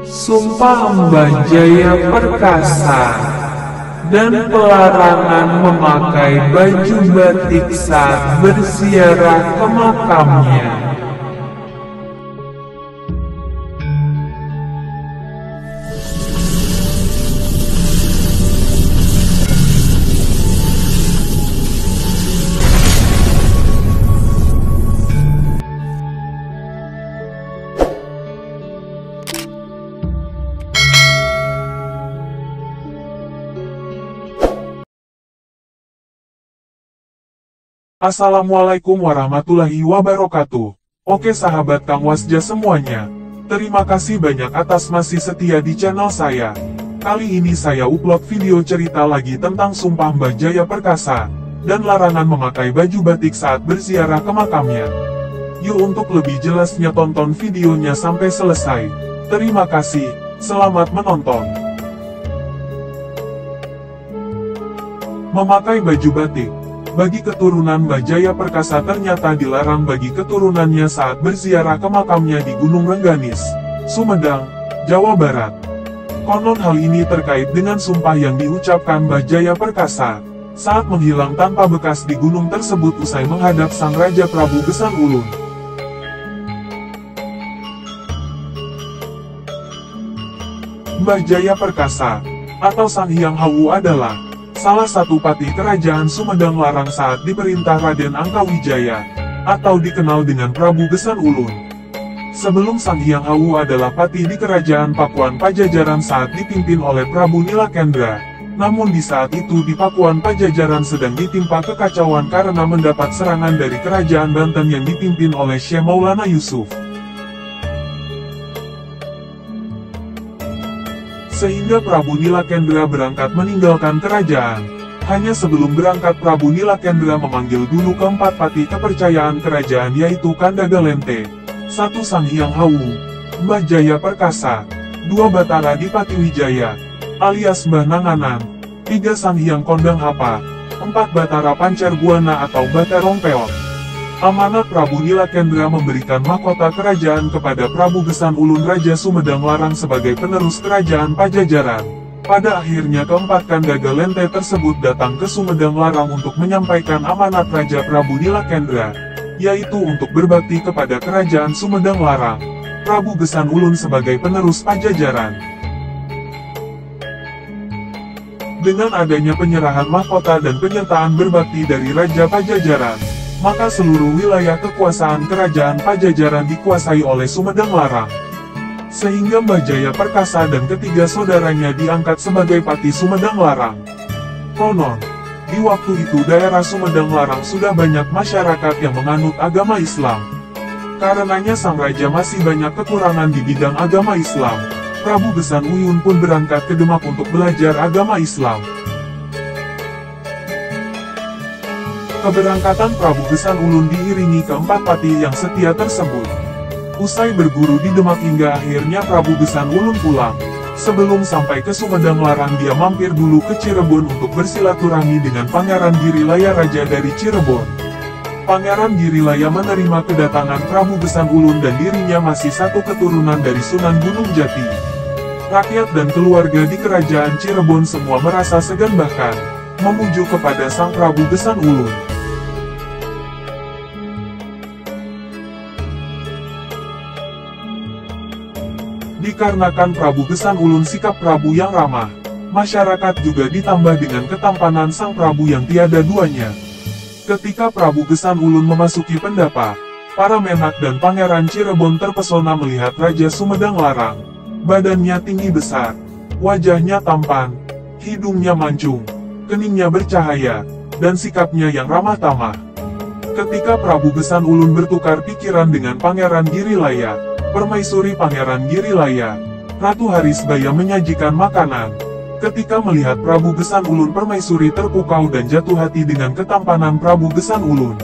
Sumpah Mbah Jaya Perkasa, dan pelarangan memakai baju batik saat berziarah ke makamnya. Assalamualaikum warahmatullahi wabarakatuh. Oke sahabat Kang Wasja semuanya, terima kasih banyak atas masih setia di channel saya. Kali ini saya upload video cerita lagi tentang Sumpah Mbah Jaya Perkasa, dan larangan memakai baju batik saat berziarah ke makamnya. Yuk untuk lebih jelasnya tonton videonya sampai selesai. Terima kasih, selamat menonton. Memakai baju batik bagi keturunan Mbah Jaya Perkasa ternyata dilarang bagi keturunannya saat berziarah ke makamnya di Gunung Rengganis, Sumedang, Jawa Barat. Konon hal ini terkait dengan sumpah yang diucapkan Mbah Jaya Perkasa saat menghilang tanpa bekas di gunung tersebut usai menghadap Sang Raja Prabu Gesan Ulun. Mbah Jaya Perkasa atau Sang Hyang Hawu adalah salah satu patih kerajaan Sumedang Larang saat diperintah Raden Angkawijaya, atau dikenal dengan Prabu Gesan Ulun. Sebelum Sang Hyang Hawu adalah patih di kerajaan Pakuan Pajajaran saat dipimpin oleh Prabu Nilakendra. Namun di saat itu di Pakuan Pajajaran sedang ditimpa kekacauan karena mendapat serangan dari kerajaan Banten yang dipimpin oleh Syekh Maulana Yusuf. Sehingga Prabu Nilakendra berangkat meninggalkan kerajaan. Hanya sebelum berangkat Prabu Nilakendra memanggil dulu keempat patih kepercayaan kerajaan yaitu Kandagalente, 1 Sang Hyang Hawu, Mbah Jaya Perkasa, 2 Batara Dipati Wijaya, alias Mbah Nanganan, 3 Sang Hyang Kondang Hapa, 4 Batara Pancerbuana atau Baterong Peot. Amanat Prabu Nilakendra memberikan mahkota kerajaan kepada Prabu Gesan Ulun Raja Sumedang Larang sebagai penerus kerajaan Pajajaran. Pada akhirnya keempat Kandagalente tersebut datang ke Sumedang Larang untuk menyampaikan amanat Raja Prabu Nilakendra, yaitu untuk berbakti kepada kerajaan Sumedang Larang, Prabu Gesan Ulun sebagai penerus Pajajaran. Dengan adanya penyerahan mahkota dan penyertaan berbakti dari Raja Pajajaran, maka seluruh wilayah kekuasaan kerajaan Pajajaran dikuasai oleh Sumedang Larang. Sehingga Mbah Jaya Perkasa dan ketiga saudaranya diangkat sebagai patih Sumedang Larang. Konon, di waktu itu daerah Sumedang Larang sudah banyak masyarakat yang menganut agama Islam. Karenanya sang raja masih banyak kekurangan di bidang agama Islam. Prabu Gesan Uyun pun berangkat ke Demak untuk belajar agama Islam. Keberangkatan Prabu Gesan Ulun diiringi keempat patih yang setia tersebut. Usai berguru di Demak hingga akhirnya Prabu Gesan Ulun pulang. Sebelum sampai ke Sumedang Larang dia mampir dulu ke Cirebon untuk bersilaturahmi dengan Pangeran Girilaya Raja dari Cirebon. Pangeran Girilaya menerima kedatangan Prabu Gesan Ulun dan dirinya masih satu keturunan dari Sunan Gunung Jati. Rakyat dan keluarga di kerajaan Cirebon semua merasa segan bahkan memuju kepada Sang Prabu Gesan Ulun. Dikarenakan Prabu Gesan Ulun sikap Prabu yang ramah, masyarakat juga ditambah dengan ketampanan Sang Prabu yang tiada duanya. Ketika Prabu Gesan Ulun memasuki pendapa, para menak dan Pangeran Cirebon terpesona melihat Raja Sumedang Larang. Badannya tinggi besar, wajahnya tampan, hidungnya mancung, keningnya bercahaya, dan sikapnya yang ramah tamah. Ketika Prabu Gesan Ulun bertukar pikiran dengan Pangeran Girilaya, Permaisuri Pangeran Girilaya, Ratu Harisbaya menyajikan makanan. Ketika melihat Prabu Gesan Ulun, Permaisuri terpukau dan jatuh hati dengan ketampanan Prabu Gesan Ulun.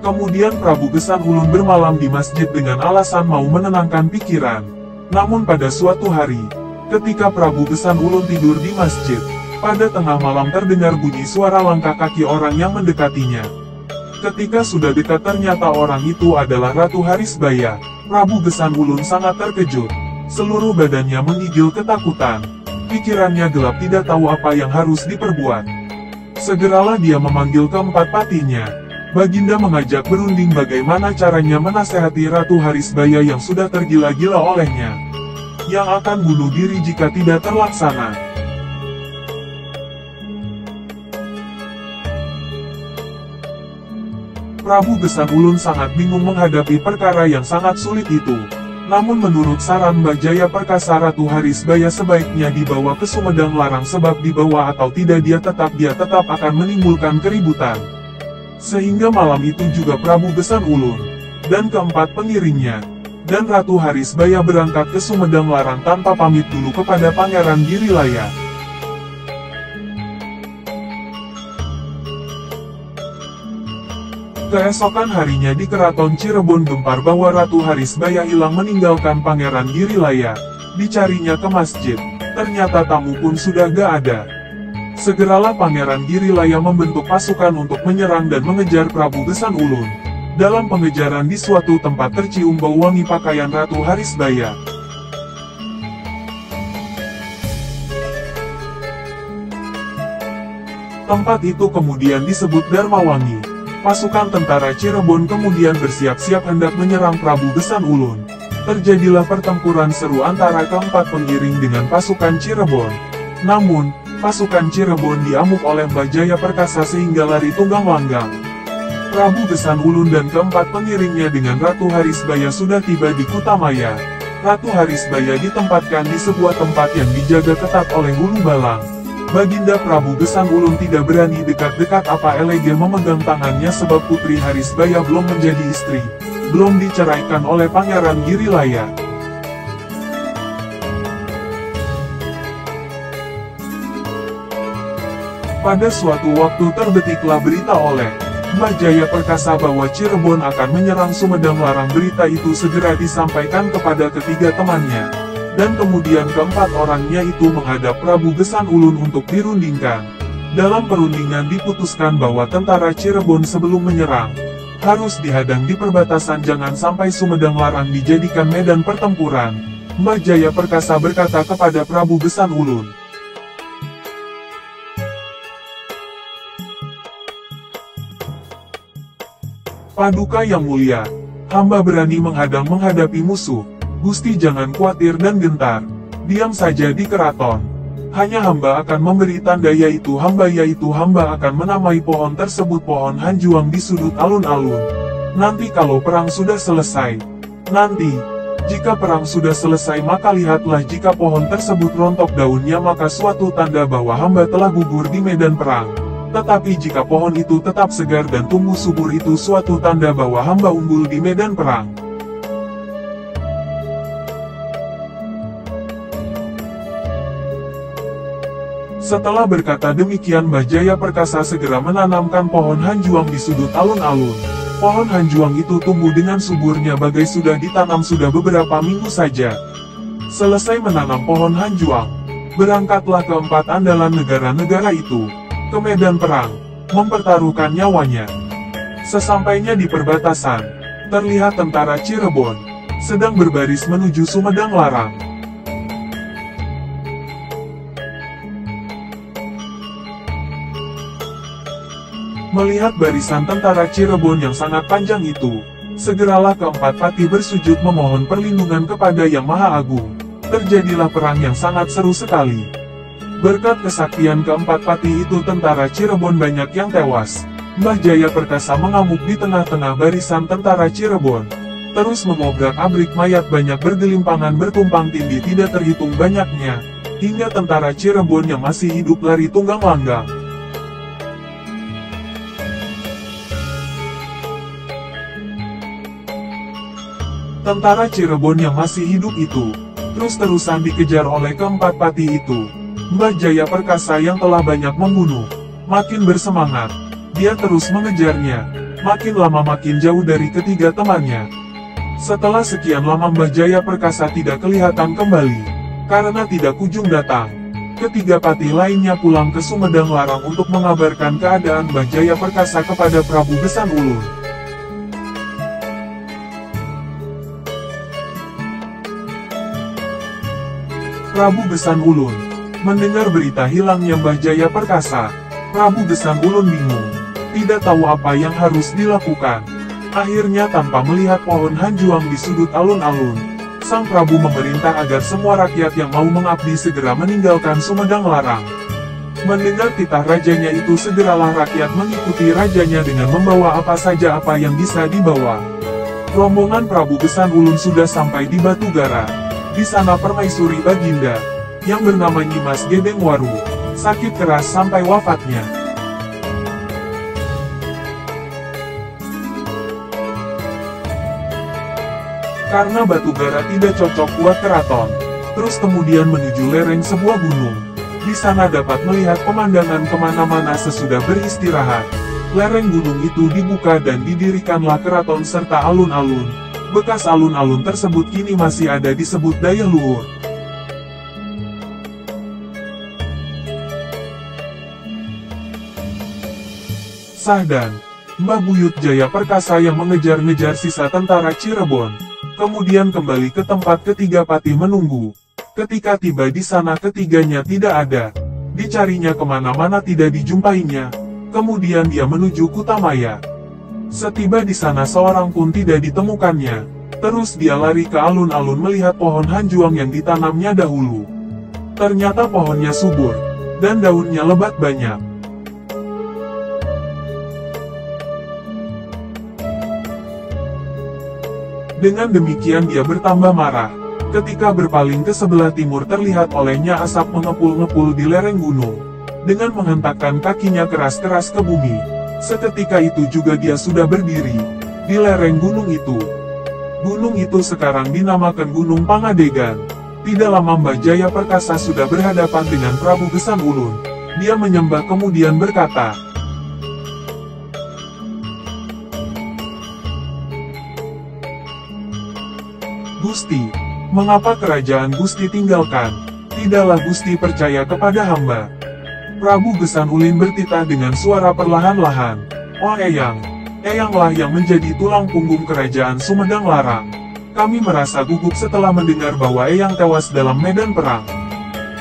Kemudian Prabu Gesan Ulun bermalam di masjid dengan alasan mau menenangkan pikiran. Namun pada suatu hari, ketika Prabu Gesan Ulun tidur di masjid, pada tengah malam terdengar bunyi suara langkah kaki orang yang mendekatinya. Ketika sudah dekat ternyata orang itu adalah Ratu Harisbaya. Prabu Gesan Ulun sangat terkejut. Seluruh badannya menggigil ketakutan. Pikirannya gelap tidak tahu apa yang harus diperbuat. Segeralah dia memanggil keempat patinya. Baginda mengajak berunding bagaimana caranya menasehati Ratu Harisbaya yang sudah tergila-gila olehnya. Yang akan bunuh diri jika tidak terlaksana. Prabu Gesan Ulun sangat bingung menghadapi perkara yang sangat sulit itu. Namun menurut saran Mbah Jaya Perkasa, Ratu Harisbaya sebaiknya dibawa ke Sumedang Larang, sebab dibawa atau tidak dia tetap akan menimbulkan keributan. Sehingga malam itu juga Prabu Gesan Ulun dan keempat pengiringnya dan Ratu Harisbaya berangkat ke Sumedang Larang tanpa pamit dulu kepada Pangeran Girilaya. Keesokan harinya di Keraton Cirebon gempar bahwa Ratu Harisbaya hilang meninggalkan Pangeran Girilaya. Dicarinya ke masjid, ternyata tamu pun sudah gak ada. Segeralah Pangeran Girilaya membentuk pasukan untuk menyerang dan mengejar Prabu Gesan Ulun. Dalam pengejaran di suatu tempat tercium bau wangi pakaian Ratu Harisbaya. Tempat itu kemudian disebut Darmawangi. Pasukan tentara Cirebon kemudian bersiap-siap hendak menyerang Prabu Gesan Ulun. Terjadilah pertempuran seru antara keempat pengiring dengan pasukan Cirebon. Namun, pasukan Cirebon diamuk oleh Mbah Jaya Perkasa sehingga lari tunggang langgang. Prabu Gesan Ulun dan keempat pengiringnya dengan Ratu Harisbaya sudah tiba di Kutamaya. Ratu Harisbaya ditempatkan di sebuah tempat yang dijaga ketat oleh Hulu Balang. Baginda Prabu Gesan Ulun tidak berani dekat-dekat apa elege memegang tangannya sebab Putri Harisbaya belum menjadi istri, belum diceraikan oleh Pangeran Girilaya. Pada suatu waktu terbetiklah berita oleh Mbah Jaya Perkasa bahwa Cirebon akan menyerang Sumedang Larang. Berita itu segera disampaikan kepada ketiga temannya. Dan kemudian keempat orangnya itu menghadap Prabu Gesan Ulun untuk dirundingkan. Dalam perundingan diputuskan bahwa tentara Cirebon sebelum menyerang harus dihadang di perbatasan, jangan sampai Sumedang Larang dijadikan medan pertempuran. Mbah Jaya Perkasa berkata kepada Prabu Gesan Ulun, "Paduka yang mulia, hamba berani menghadapi musuh. Gusti jangan khawatir dan gentar. Diam saja di keraton. Hanya hamba akan memberi tanda yaitu hamba akan menamai pohon tersebut pohon Hanjuang di sudut alun-alun. Nanti kalau perang sudah selesai. Jika perang sudah selesai maka lihatlah jika pohon tersebut rontok daunnya maka suatu tanda bahwa hamba telah gugur di medan perang. Tetapi jika pohon itu tetap segar dan tumbuh subur itu suatu tanda bahwa hamba unggul di medan perang." Setelah berkata demikian Mbah Jaya Perkasa segera menanamkan pohon Hanjuang di sudut alun-alun. Pohon Hanjuang itu tumbuh dengan suburnya bagai sudah ditanam sudah beberapa minggu saja. Selesai menanam pohon Hanjuang, berangkatlah keempat andalan negara-negara itu ke medan perang, mempertaruhkan nyawanya. Sesampainya di perbatasan, terlihat tentara Cirebon sedang berbaris menuju Sumedang Larang. Melihat barisan tentara Cirebon yang sangat panjang itu, segeralah keempat pati bersujud memohon perlindungan kepada Yang Maha Agung. Terjadilah perang yang sangat seru sekali. Berkat kesaktian keempat pati itu tentara Cirebon banyak yang tewas. Mbah Jaya Perkasa mengamuk di tengah-tengah barisan tentara Cirebon. Terus mengobrak-abrik mayat banyak bergelimpangan bertumpang tindih tidak terhitung banyaknya. Hingga tentara Cirebon yang masih hidup lari tunggang langgang. Tentara Cirebon yang masih hidup itu, terus-terusan dikejar oleh keempat pati itu. Mbah Jaya Perkasa yang telah banyak membunuh, makin bersemangat. Dia terus mengejarnya, makin lama makin jauh dari ketiga temannya. Setelah sekian lama Mbah Jaya Perkasa tidak kelihatan kembali, karena tidak kunjung datang. Ketiga patih lainnya pulang ke Sumedang Larang untuk mengabarkan keadaan Mbah Jaya Perkasa kepada Prabu Besan Ulun. Prabu Besan Ulun mendengar berita hilangnya Mbah Jaya Perkasa. Prabu Besan Ulun bingung, tidak tahu apa yang harus dilakukan. Akhirnya tanpa melihat pohon hanjuang di sudut alun-alun, sang Prabu memerintah agar semua rakyat yang mau mengabdi segera meninggalkan Sumedang Larang. Mendengar titah rajanya itu, segeralah rakyat mengikuti rajanya dengan membawa apa saja apa yang bisa dibawa. Rombongan Prabu Besan Ulun sudah sampai di Batugara. Di sana permaisuri Baginda, yang bernama Nyimas Gedengwaru, sakit keras sampai wafatnya. Karena Batugara tidak cocok buat keraton, terus kemudian menuju lereng sebuah gunung. Di sana dapat melihat pemandangan kemana-mana sesudah beristirahat. Lereng gunung itu dibuka dan didirikanlah keraton serta alun-alun. Bekas alun-alun tersebut kini masih ada disebut Daya Luhur. Sahdan, Mbah Buyut Jaya Perkasa yang mengejar-ngejar sisa tentara Cirebon, kemudian kembali ke tempat ketiga patih menunggu. Ketika tiba di sana ketiganya tidak ada. Dicarinya kemana-mana tidak dijumpainya. Kemudian dia menuju Kutamaya. Setiba di sana seorang pun tidak ditemukannya. Terus dia lari ke alun-alun melihat pohon hanjuang yang ditanamnya dahulu. Ternyata pohonnya subur, dan daunnya lebat banyak. Dengan demikian dia bertambah marah. Ketika berpaling ke sebelah timur terlihat olehnya asap mengepul-ngepul di lereng gunung. Dengan menghentakkan kakinya keras-keras ke bumi. Seketika itu juga dia sudah berdiri di lereng gunung itu. Gunung itu sekarang dinamakan Gunung Pangadegan. Tidak lama Mbah Jaya Perkasa sudah berhadapan dengan Prabu Besan Ulun. Dia menyembah kemudian berkata, "Gusti, mengapa kerajaan Gusti tinggalkan? Tidaklah Gusti percaya kepada hamba." Prabu Besan Ulun bertitah dengan suara perlahan-lahan, "Oh Eyang, Eyanglah yang menjadi tulang punggung kerajaan Sumedang Larang. Kami merasa gugup setelah mendengar bahwa Eyang tewas dalam medan perang.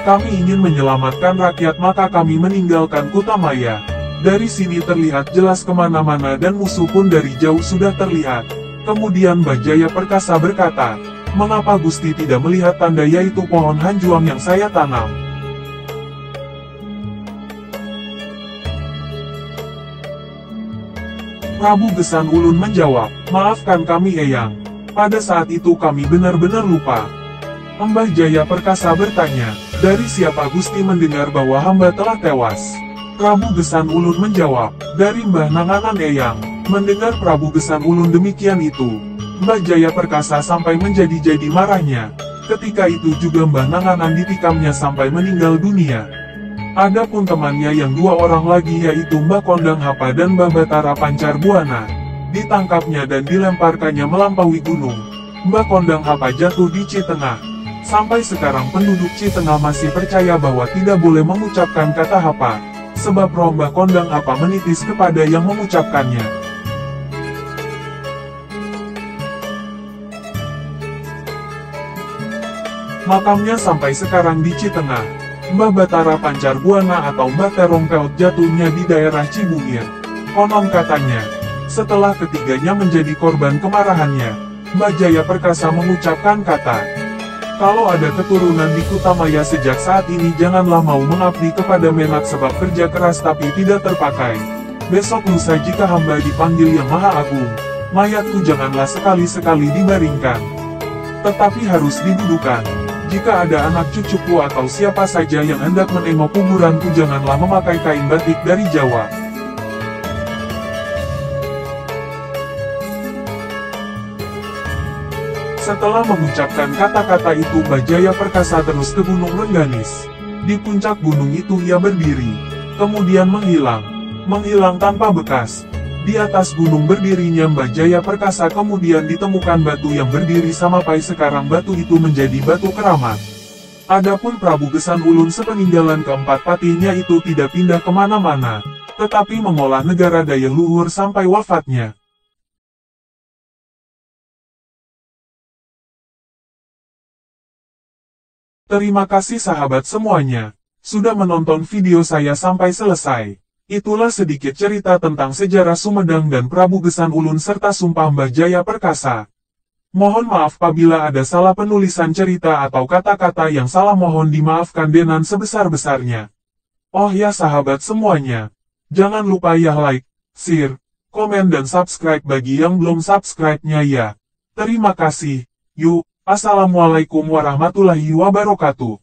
Kami ingin menyelamatkan rakyat maka kami meninggalkan Kutamaya. Dari sini terlihat jelas kemana-mana dan musuh pun dari jauh sudah terlihat." Kemudian Mbah Jaya Perkasa berkata, "Mengapa Gusti tidak melihat tanda yaitu pohon hanjuang yang saya tanam?" Prabu Besan Ulun menjawab, "Maafkan kami Eyang. Pada saat itu kami benar-benar lupa." Mbah Jaya Perkasa bertanya, "Dari siapa Gusti mendengar bahwa hamba telah tewas?" Prabu Besan Ulun menjawab, "Dari Mbah Nanganan Eyang." Mendengar Prabu Besan Ulun demikian itu, Mbah Jaya Perkasa sampai menjadi-jadi marahnya. Ketika itu juga Mbah Nanganan ditikamnya sampai meninggal dunia. Adapun temannya yang dua orang lagi yaitu Mbah Kondang Hapa dan Mbah Batara Pancar Buana, ditangkapnya dan dilemparkannya melampaui gunung. Mbah Kondang Hapa jatuh di Citengah. Sampai sekarang penduduk Citengah masih percaya bahwa tidak boleh mengucapkan kata Hapa, sebab roh Mbah Kondang Hapa menitis kepada yang mengucapkannya. Makamnya sampai sekarang di Citengah. Mbah Batara Pancar Buana atau Mbah Terong Peot jatuhnya di daerah Cibungir. Konon katanya, setelah ketiganya menjadi korban kemarahannya, Mbah Jaya Perkasa mengucapkan kata, "Kalau ada keturunan di Kutamaya sejak saat ini janganlah mau mengabdi kepada Menak sebab kerja keras tapi tidak terpakai. Besok lusa jika hamba dipanggil Yang Maha Agung, mayatku janganlah sekali-sekali dibaringkan, tetapi harus didudukan. Jika ada anak cucuku atau siapa saja yang hendak menengok kuburanku janganlah memakai kain batik dari Jawa." Setelah mengucapkan kata-kata itu Mbah Jaya Perkasa terus ke Gunung Rengganis. Di puncak gunung itu ia berdiri, kemudian menghilang tanpa bekas. Di atas gunung berdirinya Mbah Jaya Perkasa kemudian ditemukan batu yang berdiri sampai sekarang batu itu menjadi batu keramat. Adapun Prabu Gesan Ulun sepeninggalan keempat patihnya itu tidak pindah kemana-mana, tetapi mengolah negara daya luhur sampai wafatnya. Terima kasih sahabat semuanya, sudah menonton video saya sampai selesai. Itulah sedikit cerita tentang sejarah Sumedang dan Prabu Gesan Ulun serta Sumpah Mbah Jaya Perkasa. Mohon maaf apabila ada salah penulisan cerita atau kata-kata yang salah, mohon dimaafkan dengan sebesar-besarnya. Oh ya sahabat semuanya, jangan lupa ya like, share, komen dan subscribe bagi yang belum subscribe-nya ya. Terima kasih, yuk, assalamualaikum warahmatullahi wabarakatuh.